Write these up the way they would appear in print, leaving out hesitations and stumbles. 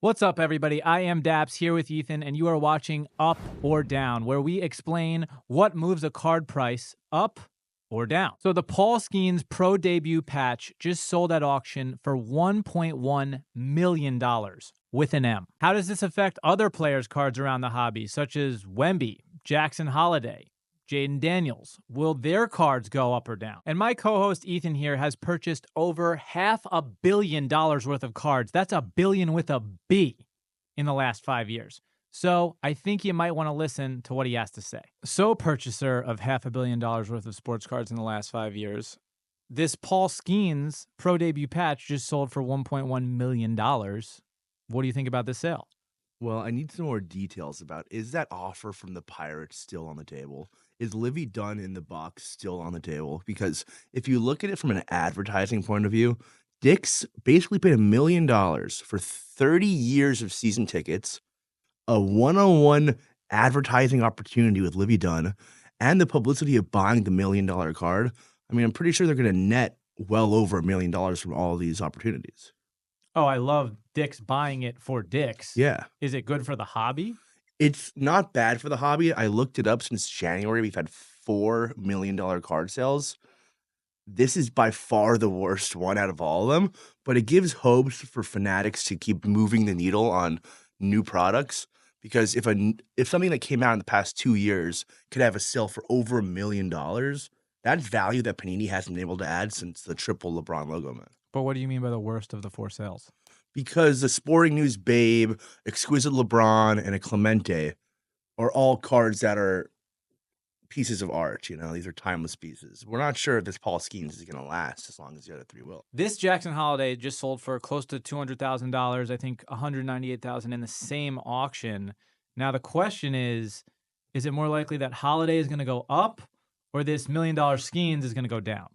What's up, everybody? I am Dappz here with Ethan, and you are watching Up or Down, where we explain what moves a card price up or down. So the Paul Skenes Pro Debut patch just sold at auction for $1.1 million with an M. How does this affect other players' cards around the hobby, such as Wemby, Jackson Holiday, Jaden Daniels? Will their cards go up or down? And my co-host Ethan here has purchased over $500 million worth of cards. That's a billion with a B in the last 5 years. So I think you might want to listen to what he has to say. So, purchaser of $500 million worth of sports cards in the last 5 years, this Paul Skenes Pro Debut patch just sold for $1.1 million. What do you think about this sale? Well, I need some more details about, is that offer from the Pirates still on the table? Is Livy Dunn in the box still on the table? Because if you look at it from an advertising point of view, Dick's basically paid $1 million for 30 years of season tickets, a one-on-one advertising opportunity with Livy Dunn, and the publicity of buying the $1 million card. I mean, I'm pretty sure they're going to net well over $1 million from all of these opportunities. Oh, I love Dick's buying it for Dick's. Yeah. Is it good for the hobby? It's not bad for the hobby. I looked it up since January. We've had $4 million card sales. This is by far the worst one out of all of them, but it gives hopes for fanatics to keep moving the needle on new products. Because if something that came out in the past 2 years could have a sale for over $1 million, that's value that Panini hasn't been able to add since the triple LeBron logo, man. But what do you mean by the worst of the 4 sales? Because the Sporting News Babe, Exquisite LeBron, and a Clemente are all cards that are pieces of art. You know, these are timeless pieces. We're not sure if this Paul Skenes is going to last as long as the other three will. This Jackson Holiday just sold for close to $200,000. I think $198,000 in the same auction. Now the question is it more likely that Holiday is going to go up, or this $1 million Skenes is going to go down?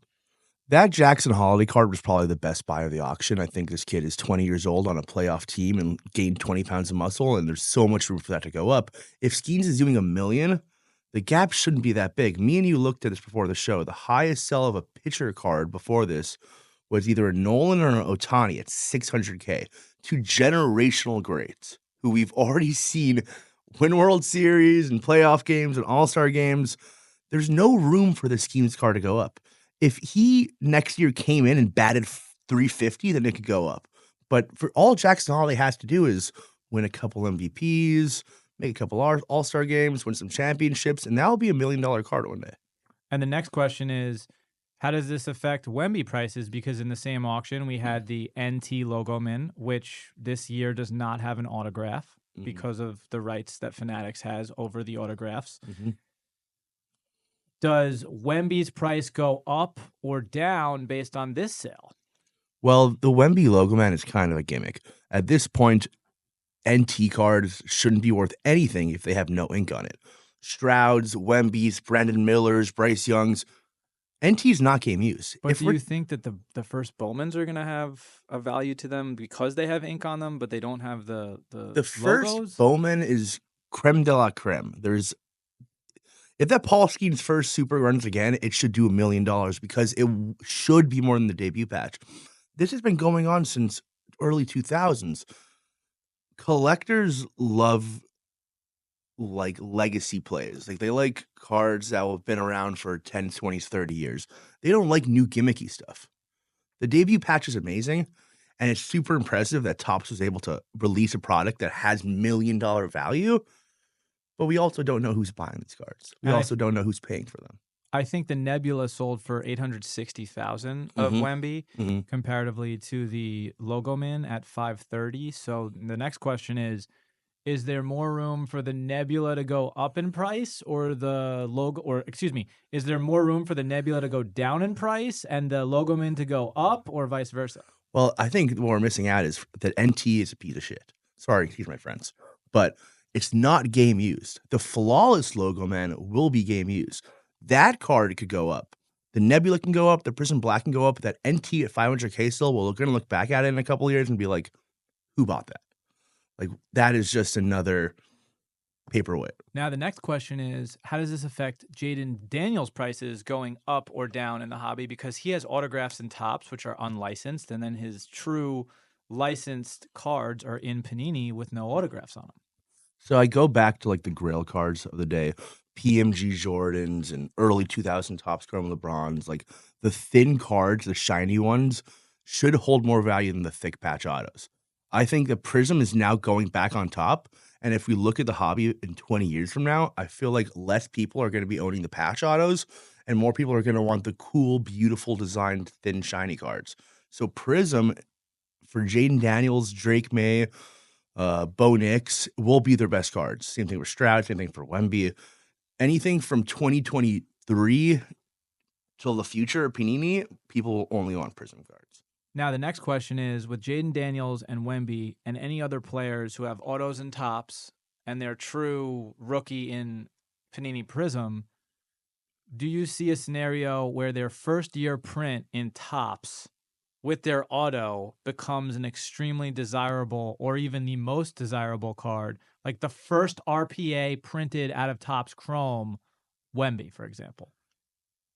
That Jackson Holiday card was probably the best buy of the auction. I think this kid is 20 years old on a playoff team and gained 20 pounds of muscle, and there's so much room for that to go up. If Skenes is doing $1 million, the gap shouldn't be that big. Me and you looked at this before the show. The highest sell of a pitcher card before this was either a Nolan or an Ohtani at $600K. Two generational greats who we've already seen win World Series and playoff games and All-Star games. There's no room for the Skenes card to go up. If he next year came in and batted .350, then it could go up. But for all Jackson Holiday has to do is win a couple MVPs, make a couple All-Star games, win some championships, and that'll be $1 million card one day. And the next question is, how does this affect Wemby prices? Because in the same auction, we had the NT logo min, which this year does not have an autograph because of the rights that Fanatics has over the autographs. Does Wemby's price go up or down based on this sale? Well, the Wemby logo man is kind of a gimmick. At this point, NT cards shouldn't be worth anything if they have no ink on it. Stroud's, Wemby's, Brandon Miller's, Bryce Young's, NT's not game used. But do you think that the first Bowmans are going to have a value to them because they have ink on them, but they don't have the first logos? Bowman is creme de la creme. If that Paul Skenes first super runs again, it should do $1 million because it should be more than the debut patch. This has been going on since early 2000s. Collectors love like legacy plays. Like they like cards that have been around for 10, 20, 30 years. They don't like new gimmicky stuff. The debut patch is amazing, and it's super impressive that Topps was able to release a product that has $1 million value. But we also don't know who's buying these cards. We also don't know who's paying for them. I think the Nebula sold for $860,000 of Wemby, comparatively to the logo min at $530. So the next question is there more room for the Nebula to go up in price, or the logo, or excuse me, is there more room for the Nebula to go down in price and the logo min to go up, or vice versa? Well, I think what we're missing out is that NT is a piece of shit. Sorry, excuse my friends, but it's not game used. The flawless logo man will be game used. That card could go up. The Nebula can go up. The Prism Black can go up. That NT at $500K still, we're going to look back at it in a couple of years and be like, who bought that? Like, that is just another paperweight. Now, the next question is, how does this affect Jaden Daniels' prices going up or down in the hobby? Because he has autographs and Topps, which are unlicensed, and then his true licensed cards are in Panini with no autographs on them. So I go back to like the Grail cards of the day, PMG Jordans and early 2000 Topps Chrome LeBrons. Like the thin cards, the shiny ones, should hold more value than the thick patch autos. I think the Prism is now going back on top. And if we look at the hobby in 20 years from now, I feel like less people are going to be owning the patch autos and more people are going to want the cool, beautiful designed, thin, shiny cards. So Prism for Jaden Daniels, Drake May, Bo Nix will be their best cards. Same thing with Stroud, same thing for Wemby. Anything from 2023 till the future of Panini, people will only want Prism cards. Now, the next question is, with Jaden Daniels and Wemby and any other players who have autos and tops and they're true rookie in Panini Prism, do you see a scenario where their first year print in tops with their auto becomes an extremely desirable or even the most desirable card, like the first RPA printed out of Topps Chrome, Wemby, for example?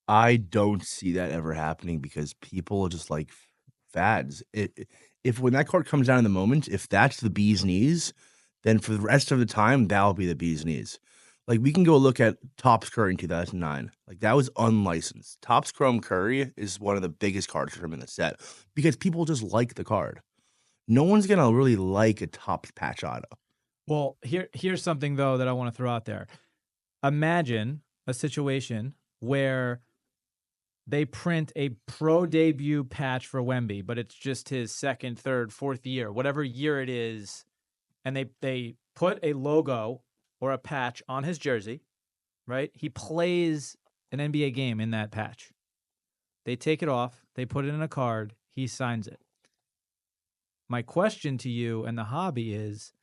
I don't see that ever happening because people just like fads. If when that card comes down in the moment, if that's the bee's knees, then for the rest of the time, that'll be the bee's knees. Like we can go look at Topps Curry in 2009. Like that was unlicensed. Topps Chrome Curry is one of the biggest cards for him in the set because people just like the card. No one's gonna really like a Topps patch auto. Well, here's something though that I want to throw out there. Imagine a situation where they print a pro debut patch for Wemby, but it's just his second, third, fourth year, whatever year it is, and they put a logo or a patch on his jersey, right? He plays an NBA game in that patch. They take it off, they put it in a card, he signs it. My question to you and the hobby is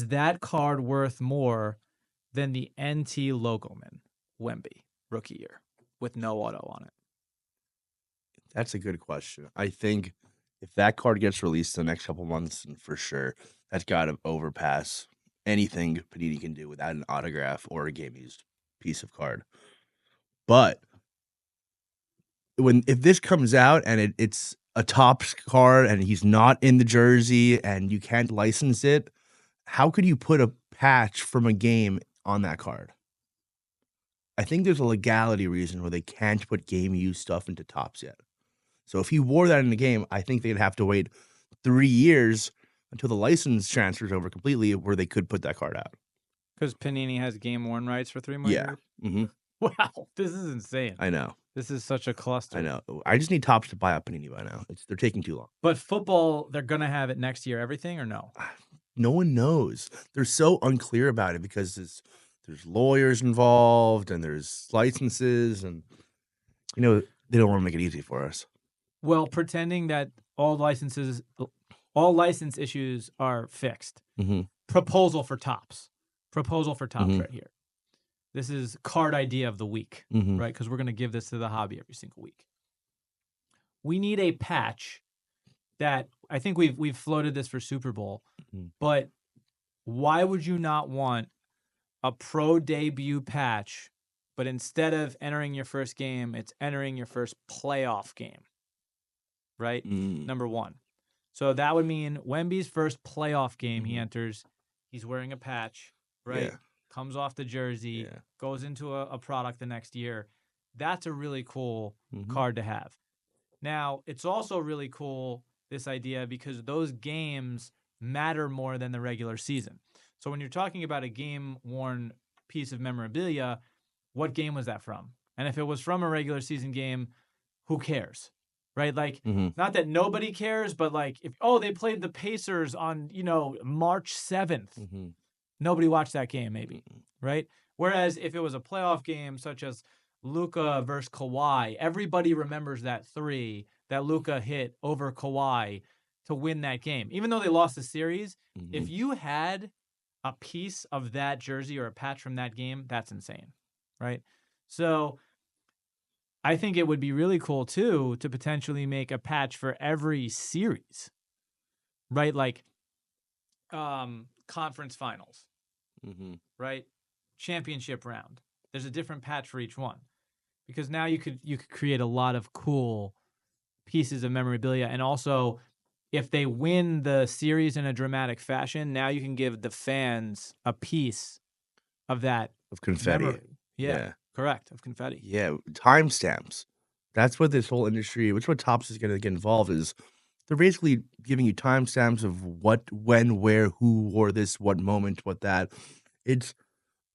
that card worth more than the NT Logoman Wemby rookie year with no auto on it? That's a good question. I think if that card gets released the next couple months, and for sure, that's got to overpass anything Panini can do without an autograph or a game used piece of card. But if this comes out and it's a Topps card and he's not in the jersey and you can't license it, how could you put a patch from a game on that card? I think there's a legality reason where they can't put game used stuff into Topps yet. So if he wore that in the game, I think they'd have to wait 3 years until the license transfers over completely where they could put that card out. Because Panini has game worn rights for 3 more Yeah. years? Mm-hmm. Wow, this is insane. I know. This is such a cluster. I know. I just need Topps to buy up Panini by now. They're taking too long. But football, they're going to have it next year, everything, or no? No one knows. They're so unclear about it because there's lawyers involved and there's licenses and, they don't want to make it easy for us. Well, pretending that all license issues are fixed. Mm-hmm. Proposal for Topps right here. This is card idea of the week, right? Because we're going to give this to the hobby every single week. We need a patch that I think we've floated this for Super Bowl, but why would you not want a pro debut patch, but instead of entering your first game, it's entering your first playoff game, right? Number one. So that would mean Wemby's first playoff game he enters, he's wearing a patch, right? Yeah. Comes off the jersey, goes into a product the next year. That's a really cool card to have. Now, it's also really cool, this idea, because those games matter more than the regular season. So when you're talking about a game-worn piece of memorabilia, what game was that from? And if it was from a regular season game, who cares? Right? Like, not that nobody cares, but like, if they played the Pacers on, March 7th. Nobody watched that game, maybe, right? Whereas if it was a playoff game, such as Luka versus Kawhi, everybody remembers that three that Luka hit over Kawhi to win that game. Even though they lost the series, if you had a piece of that jersey or a patch from that game, that's insane, right? So I think it would be really cool, too, to potentially make a patch for every series, right? Like conference finals, right? Championship round. There's a different patch for each one, because now you could create a lot of cool pieces of memorabilia, and also if they win the series in a dramatic fashion, now you can give the fans a piece of that Of confetti. memory. Yeah, correct. Of confetti. Yeah, timestamps. That's what this whole industry, which what Topps is going to get involved is they're basically giving you timestamps of what, when, where, who wore this, what moment, what that. It's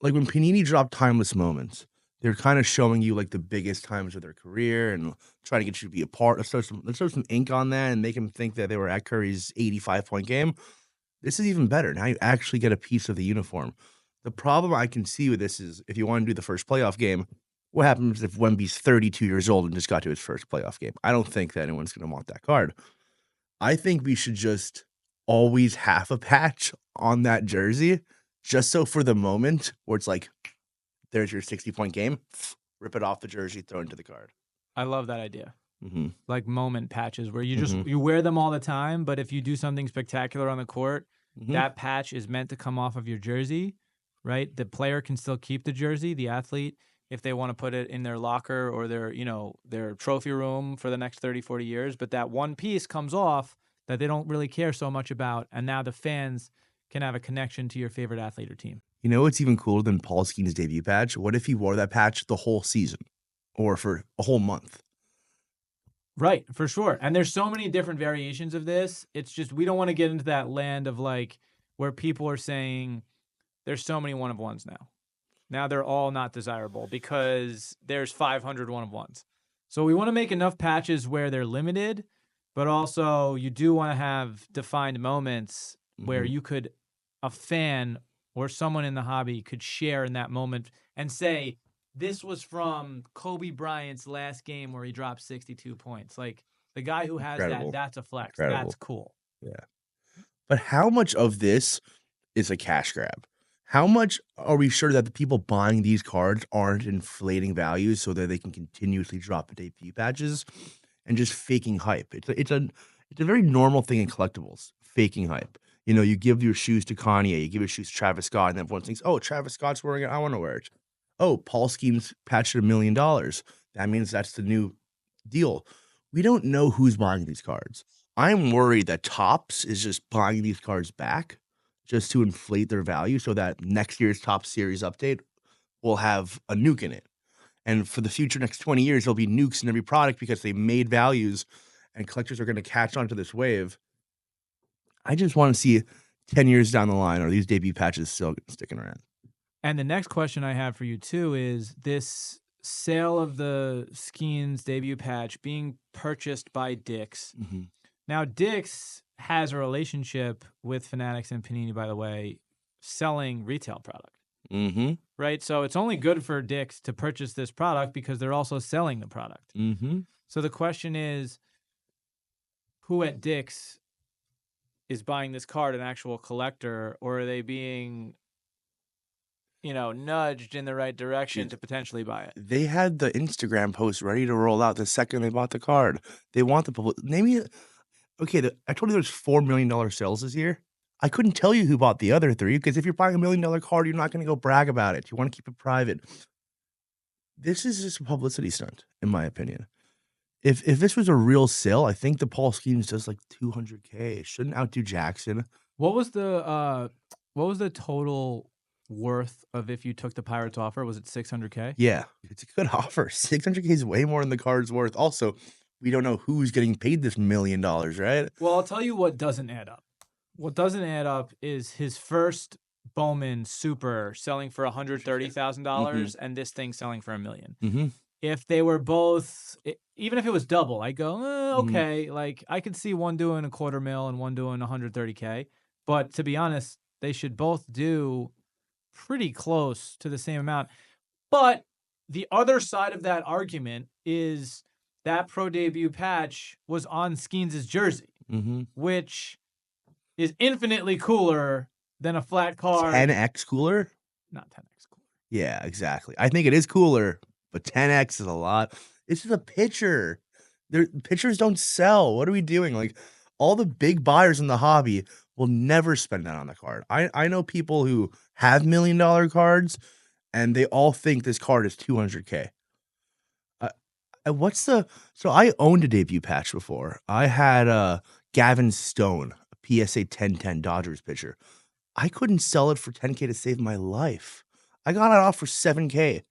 like when Panini dropped Timeless Moments, they're kind of showing you like the biggest times of their career and trying to get you to be a part. Let's throw some ink on that and make them think that they were at Curry's 85-point game. This is even better. Now you actually get a piece of the uniform. The problem I can see with this is if you want to do the first playoff game, what happens if Wemby's 32 years old and just got to his first playoff game? I don't think that anyone's going to want that card. I think we should just always have a patch on that jersey, just so for the moment where it's like, there's your 60-point game, rip it off the jersey, throw it into the card. I love that idea. Mm-hmm. Like moment patches where you just you wear them all the time, but if you do something spectacular on the court, that patch is meant to come off of your jersey, right? The player can still keep the jersey, the athlete, if they want to put it in their locker or their, their trophy room for the next 30, 40 years, but that one piece comes off that they don't really care so much about, and now the fans can have a connection to your favorite athlete or team. You know what's even cooler than Paul Skenes' debut patch? What if he wore that patch the whole season or for a whole month? Right, for sure. And there's so many different variations of this. It's just we don't want to get into that land of like where people are saying there's so many one of ones now. Now they're all not desirable because there's 500 one of ones. So we want to make enough patches where they're limited, but also you do want to have defined moments where you could, a fan or someone in the hobby could share in that moment and say, this was from Kobe Bryant's last game where he dropped 62 points. Like the guy who has that, that's a flex. Incredible. That's cool. Yeah. But how much of this is a cash grab? How much are we sure that the people buying these cards aren't inflating values so that they can continuously drop the debut patches and just faking hype? It's a very normal thing in collectibles, faking hype. You give your shoes to Kanye, you give your shoes to Travis Scott, and everyone thinks, oh, Travis Scott's wearing it, I want to wear it. Oh, Paul Skenes patched $1 million. That means that's the new deal. We don't know who's buying these cards. I'm worried that Topps is just buying these cards back just to inflate their value so that next year's Topps series update will have a nuke in it. And for the future next 20 years, there'll be nukes in every product because they made values and collectors are going to catch on to this wave. I just want to see 10 years down the line, are these debut patches still sticking around? And the next question I have for you, too, is this sale of the Skenes debut patch being purchased by Dappz. Now, Dappz has a relationship with Fanatics and Panini, by the way, selling retail product. Right? So it's only good for Dappz to purchase this product because they're also selling the product. So the question is, who at Dappz is buying this card, an actual collector, or are they being nudged in the right direction to potentially buy it? They had the Instagram post ready to roll out the second they bought the card. They want the public. Okay, I told you there's $4 million sales this year. I couldn't tell you who bought the other 3 because if you're buying $1 million card, you're not going to go brag about it. You want to keep it private. This is just a publicity stunt, in my opinion. If this was a real sale, I think the Paul Skenes does like $200K. It shouldn't outdo Jackson. What was the total worth of if you took the Pirates offer? Was it $600K? Yeah, it's a good offer. $600K is way more than the card's worth. Also, we don't know who's getting paid this $1 million, right? Well, I'll tell you what doesn't add up. What doesn't add up is his first Bowman Super selling for $130,000 and this thing selling for $1 million. If they were both, even if it was double, I go, okay, like I could see one doing $250,000 and one doing $130K. But to be honest, they should both do pretty close to the same amount. But the other side of that argument is that pro debut patch was on Skenes' jersey, which is infinitely cooler than a flat card. 10x cooler? Not 10x cooler. Yeah, exactly. I think it is cooler, but 10x is a lot. It's just a pitcher. Pitchers don't sell. What are we doing? Like, all the big buyers in the hobby will never spend that on the card. I know people who have $1 million cards, and they all think this card is $200K. So I owned a debut patch before. I had Gavin Stone, a PSA 1010 Dodgers pitcher. I couldn't sell it for 10K to save my life. I got it off for 7K.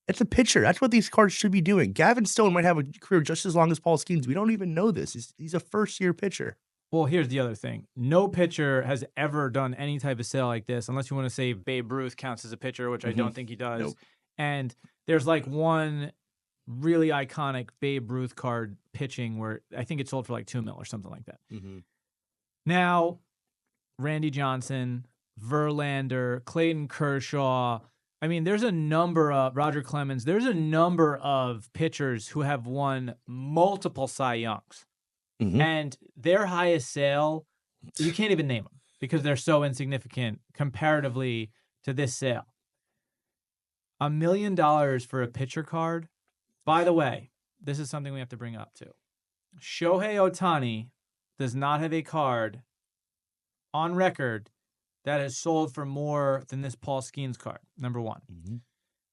It's a pitcher. That's what these cards should be doing. Gavin Stone might have a career just as long as Paul Skenes. We don't even know this. He's a first-year pitcher. Well, here's the other thing. No pitcher has ever done any type of sale like this, unless you want to say Babe Ruth counts as a pitcher, which I don't think he does. Nope. And there's like one really iconic Babe Ruth card pitching where I think it sold for like $2 million or something like that. Now, Randy Johnson, Verlander, Clayton Kershaw. I mean, there's a number of Roger Clemens. There's a number of pitchers who have won multiple Cy Youngs. And their highest sale, you can't even name them because they're so insignificant comparatively to this sale. $1 million for a pitcher card. By the way, this is something we have to bring up too. Shohei Ohtani does not have a card on record that has sold for more than this Paul Skenes card, number one.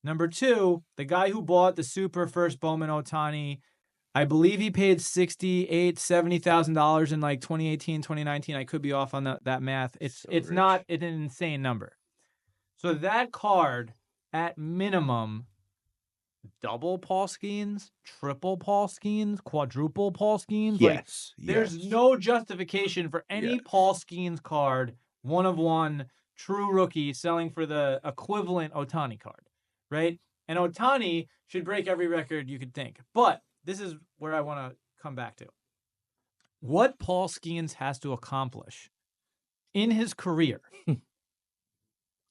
Number two, the guy who bought the super first Bowman Ohtani, I believe he paid $68,000, $70,000 in like 2018, 2019. I could be off on that math. It's not an insane number. So that card, at minimum, double Paul Skenes, triple Paul Skenes, quadruple Paul Skenes. Yes. There's no justification for any Paul Skenes card, one of one, true rookie, selling for the equivalent Ohtani card, right? And Ohtani should break every record you could think. But this is where I want to come back to. What Paul Skenes has to accomplish in his career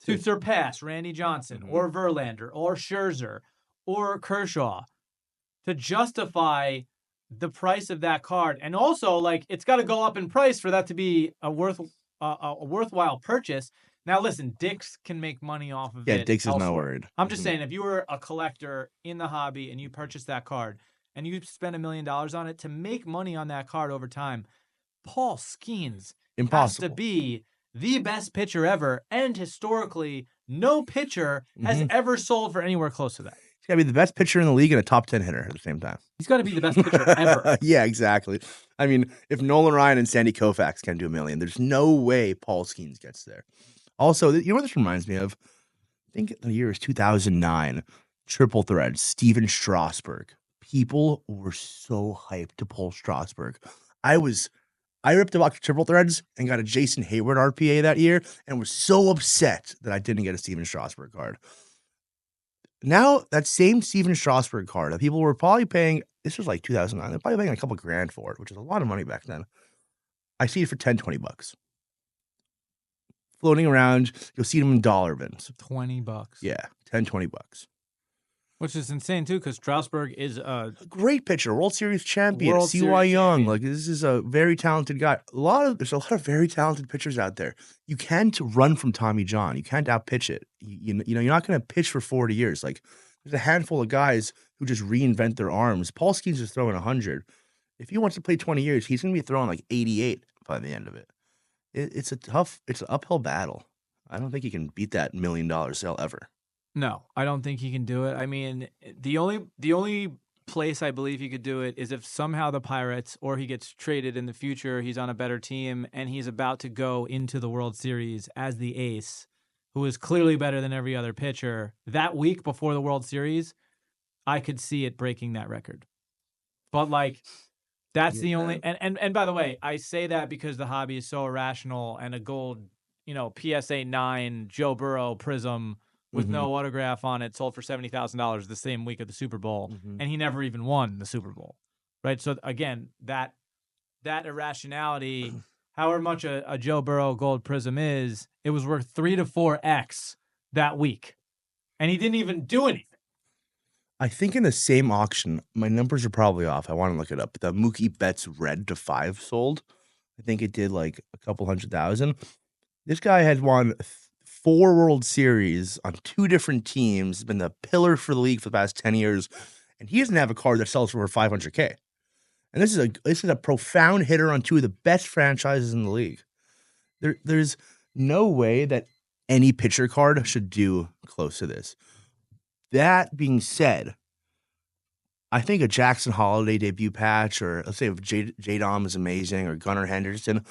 to surpass Randy Johnson or Verlander or Scherzer or Kershaw to justify the price of that card. And also, like, it's got to go up in price for that to be a worthwhile purchase. Now, listen, Dix can make money off of it. Yeah, Dix is not worried. I'm just saying, if you were a collector in the hobby and you purchased that card and you spend $1 million on it, to make money on that card over time, Paul Skenes has to be the best pitcher ever. And historically, no pitcher has ever sold for anywhere close to that. He's got to be the best pitcher in the league and a top 10 hitter at the same time. He's got to be the best pitcher ever. Yeah, exactly. I mean, if Nolan Ryan and Sandy Koufax can do $1 million, there's no way Paul Skenes gets there. Also, you know what this reminds me of? I think the year is 2009. Triple thread, Steven Strasburg. People were so hyped to pull Strasburg. I ripped a box of triple threads and got a Jason Hayward RPA that year and was so upset that I didn't get a Steven Strasburg card. Now, that same Steven Strasburg card that people were probably paying, this was like 2009, they're probably paying a couple grand for it, which is a lot of money back then. I see it for $10-20. Floating around, you'll see them in dollar bins. $20. Yeah, $10-20. Which is insane, too, because Strasburg is a great pitcher, World Series champion, CY Young. Like, this is a very talented guy. There's a lot of very talented pitchers out there. You can't run from Tommy John. You can't outpitch it. You know, you're not going to pitch for 40 years. Like, there's a handful of guys who just reinvent their arms. Paul Skenes is throwing 100. If he wants to play 20 years, he's going to be throwing like 88 by the end of it. It's an uphill battle. I don't think he can beat that $1 million sale ever. No, I don't think he can do it. I mean, the only place I believe he could do it is if somehow the Pirates, or he gets traded in the future, he's on a better team, and he's about to go into the World Series as the ace, who is clearly better than every other pitcher. That week before the World Series, I could see it breaking that record. But, like, that's the only... And by the way, I say that because the hobby is so irrational, and a gold, PSA 9 Joe Burrow Prism with no autograph on it, sold for $70,000 the same week of the Super Bowl, and he never even won the Super Bowl, right? So again, that irrationality, however much a Joe Burrow Gold Prism is, it was worth 3 to 4x that week, and he didn't even do anything. I think in the same auction, my numbers are probably off. I want to look it up. The Mookie Betts Red to 5 sold. I think it did like a couple $100,000. This guy had won 4 World Series on 2 different teams, been the pillar for the league for the past 10 years, and he doesn't have a card that sells for $500K. And this is a profound hitter on 2 of the best franchises in the league. There's no way that any pitcher card should do close to this. That being said, I think a Jackson Holiday debut patch, or let's say if J-Dom is amazing, or Gunnar Henderson,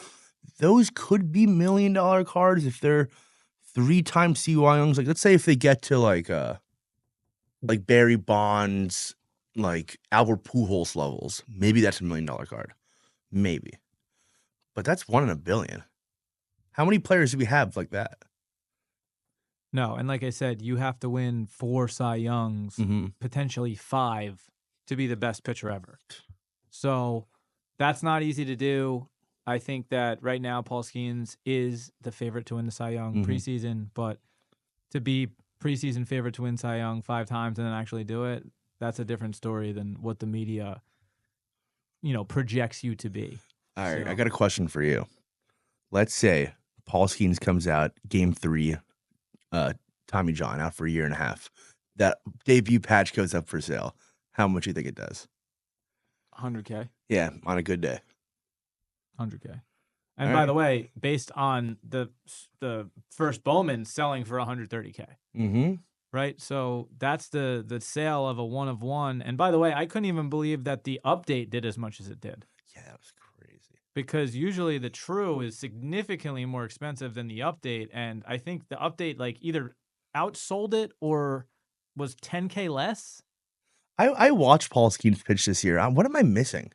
those could be $1 million cards if they're 3-time CY Youngs. Like, let's say if they get to like Barry Bonds, like Albert Pujols levels, maybe that's $1 million card. Maybe. But that's 1 in a billion. How many players do we have like that? No, and like I said, you have to win 4 Cy Youngs, potentially 5, to be the best pitcher ever. So that's not easy to do. I think that right now Paul Skenes is the favorite to win the Cy Young preseason, but to be preseason favorite to win Cy Young 5 times and then actually do it, that's a different story than what the media, projects you to be. All right, I got a question for you. Let's say Paul Skenes comes out game 3, Tommy John out for 1.5 years. That debut patch goes up for sale. How much do you think it does? $100K. Yeah, on a good day. $100K. And by the way, based on the first Bowman selling for $130K. Right? So that's the sale of a 1 of 1. And by the way, I couldn't even believe that the update did as much as it did. Yeah, that was crazy. Because usually the true is significantly more expensive than the update. And I think the update either outsold it or was $10K less. I watched Paul Skenes pitch this year. What am I missing?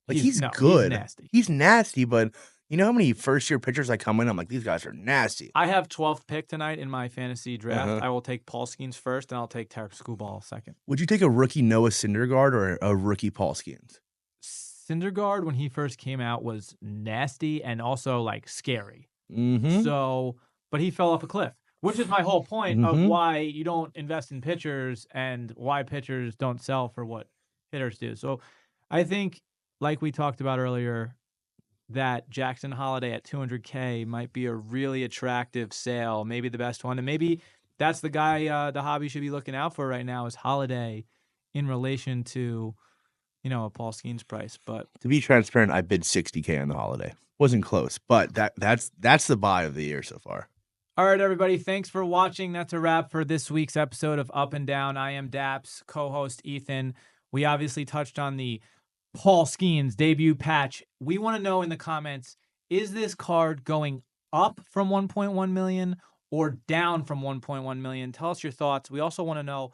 Like, he's good. He's nasty. He's nasty, but you know how many first-year pitchers I come in, I'm like, these guys are nasty. I have 12th pick tonight in my fantasy draft. I will take Paul Skenes first, and I'll take Tarek Skubal second. Would you take a rookie Noah Syndergaard or a rookie Paul Skenes? Syndergaard, when he first came out, was nasty and also, scary. So, but he fell off a cliff, which is my whole point of why you don't invest in pitchers and why pitchers don't sell for what hitters do. So I think, like we talked about earlier, that Jackson Holiday at $200K might be a really attractive sale, maybe the best one. And maybe that's the guy the hobby should be looking out for right now is Holiday in relation to, a Paul Skenes price. But to be transparent, I bid $60K on the Holiday. Wasn't close, but that's the buy of the year so far. All right, everybody. Thanks for watching. That's a wrap for this week's episode of Up and Down. I am Dappz, co-host Ethan. We obviously touched on the Paul Skenes debut patch. We want to know in the comments, is this card going up from 1.1 million or down from 1.1 million? Tell us your thoughts. We also want to know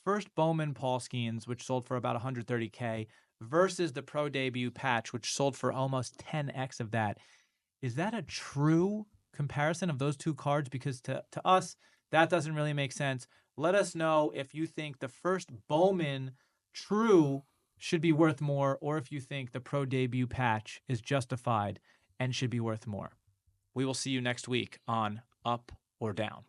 first Bowman Paul Skenes, which sold for about 130K, versus the pro debut patch, which sold for almost 10x of that. Is that a true comparison of those two cards? Because to us, that doesn't really make sense. Let us know if you think the first Bowman true should be worth more, or if you think the pro debut patch is justified and should be worth more. We will see you next week on Up or Down.